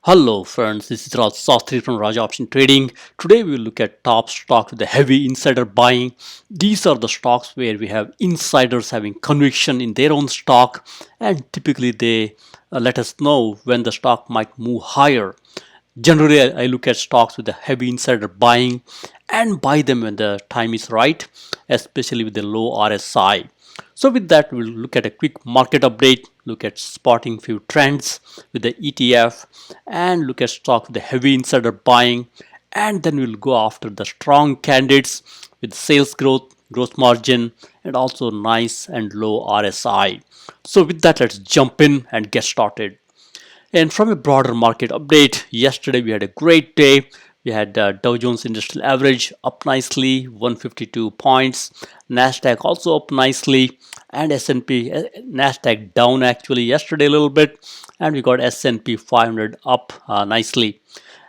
Hello friends, this is Raj Sastry from Raj Option Trading. Today we will look at top stocks with the heavy insider buying. These are the stocks where we have insiders having conviction in their own stock, and typically they let us know when the stock might move higher. Generally, I look at stocks with the heavy insider buying and buy them when the time is right, especially with the low RSI. So with that, we'll look at a quick market update, look at spotting few trends with the ETF, and look at stocks with the heavy insider buying, and then we'll go after the strong candidates with sales growth, gross margin, and also nice and low RSI. So with that, let's jump in and get started. And from a broader market update, yesterday we had a great day. We had Dow Jones Industrial Average up nicely, 152 points. Nasdaq also up nicely, and S&P Nasdaq down actually yesterday a little bit, and we got S&P 500 up nicely.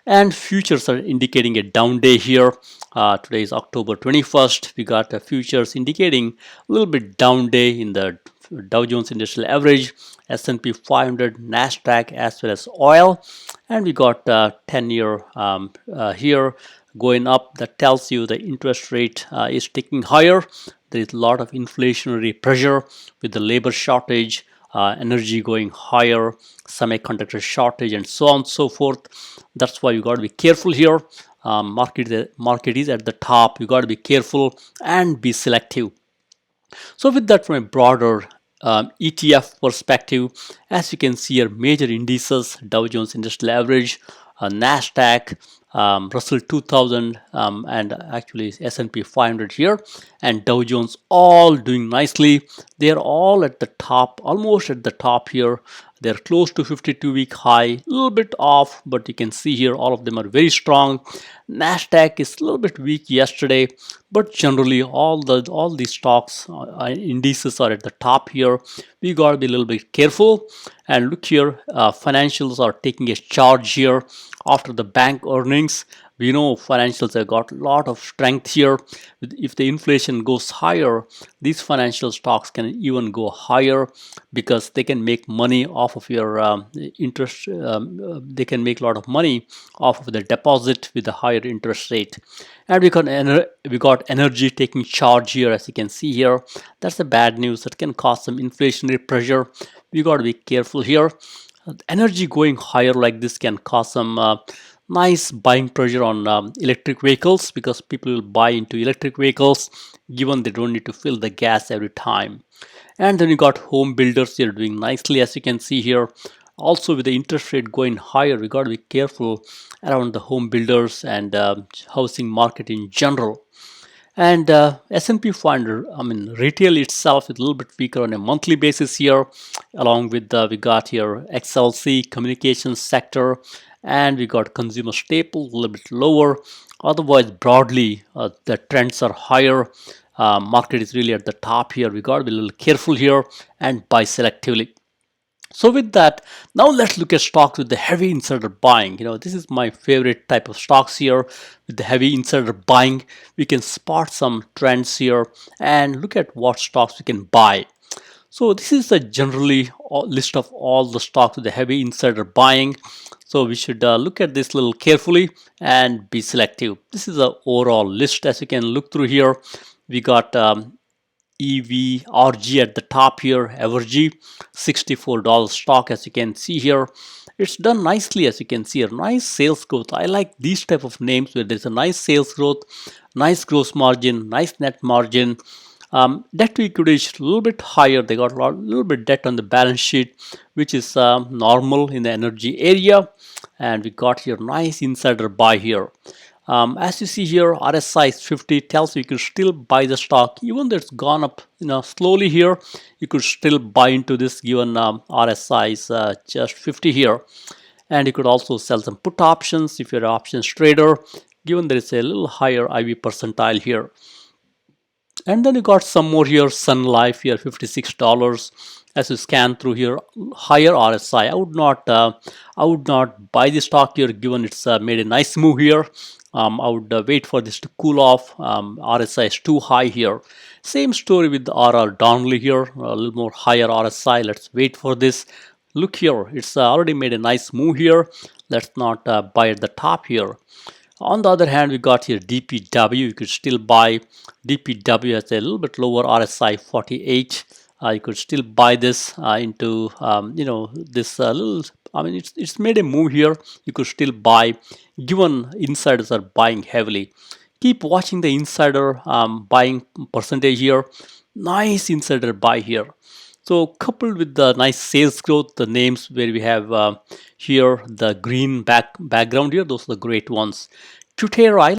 And futures are indicating a down day here. Today is October 21st. We got futures indicating a little bit down day in the Dow Jones Industrial Average, S&P 500, Nasdaq, as well as oil. And we got 10-year here going up. That tells you the interest rate is ticking higher. There is a lot of inflationary pressure with the labor shortage, energy going higher, semiconductor shortage, and so on and so forth. That's why you got to be careful here. Market is at the top. You got to be careful and be selective. So with that, from a broader ETF perspective, as you can see here, major indices: Dow Jones Industrial Average, Nasdaq, Russell 2000, and actually S&P 500 here, and Dow Jones all doing nicely. They are all at the top, almost at the top here. They're close to 52-week high, a little bit off, but you can see here all of them are very strong. Nasdaq is a little bit weak yesterday, but generally all these stocks indices are at the top here. We got to be a little bit careful. And look here, financials are taking a charge here after the bank earnings. We know financials have got a lot of strength here. If the inflation goes higher, these financial stocks can even go higher because they can make money off of your interest. They can make a lot of money off of the deposit with a higher interest rate. And we got energy taking charge here, as you can see here. That's the bad news. That can cause some inflationary pressure. We got to be careful here. Energy going higher like this can cause some nice buying pressure on electric vehicles, because people will buy into electric vehicles given they don't need to fill the gas every time. And then you got home builders here doing nicely, as you can see here. Also, with the interest rate going higher, we got to be careful around the home builders and housing market in general. And S&P 500, retail itself is a little bit weaker on a monthly basis here, along with we got here XLC, communications sector, and we got consumer staples a little bit lower. Otherwise, broadly, the trends are higher. Market is really at the top here. We got to be a little careful here and buy selectively. So with that, now let's look at stocks with the heavy insider buying. This is my favorite type of stocks here. With the heavy insider buying, we can spot some trends here and look at what stocks we can buy. So this is a generally list of all the stocks with the heavy insider buying. So we should look at this a little carefully and be selective. This is an overall list, as you can look through here. We got EVRG at the top here, Evergy, $64 stock, as you can see here. It's done nicely, as you can see here. Nice sales growth. I like these type of names where there's a nice sales growth, nice gross margin, nice net margin. Debt to equity is a little bit higher. They got a little bit debt on the balance sheet, which is normal in the energy area. And we got here nice insider buy here. As you see here, RSI is 50, tells you can still buy the stock. Even though it's gone up slowly here, you could still buy into this given RSI is just 50 here. And you could also sell some put options if you're an options trader, given there is a little higher IV percentile here. And then you got some more here, Sun Life here, $56. As you scan through here, higher RSI. I would not buy the stock here, given it's made a nice move here. I would wait for this to cool off. RSI is too high here. Same story with the RR Donnelley here, a little more higher RSI. Let's wait for this. Look here, it's already made a nice move here. let's not buy at the top here. On the other hand, we got here DPW. You could still buy DPW at a little bit lower RSI 48. You could still buy this into this little. I mean, it's made a move here. You could still buy, given insiders are buying heavily. Keep watching the insider buying percentage here. Nice insider buy here. So coupled with the nice sales growth, the names where we have here the green background here, those are the great ones. Cutera,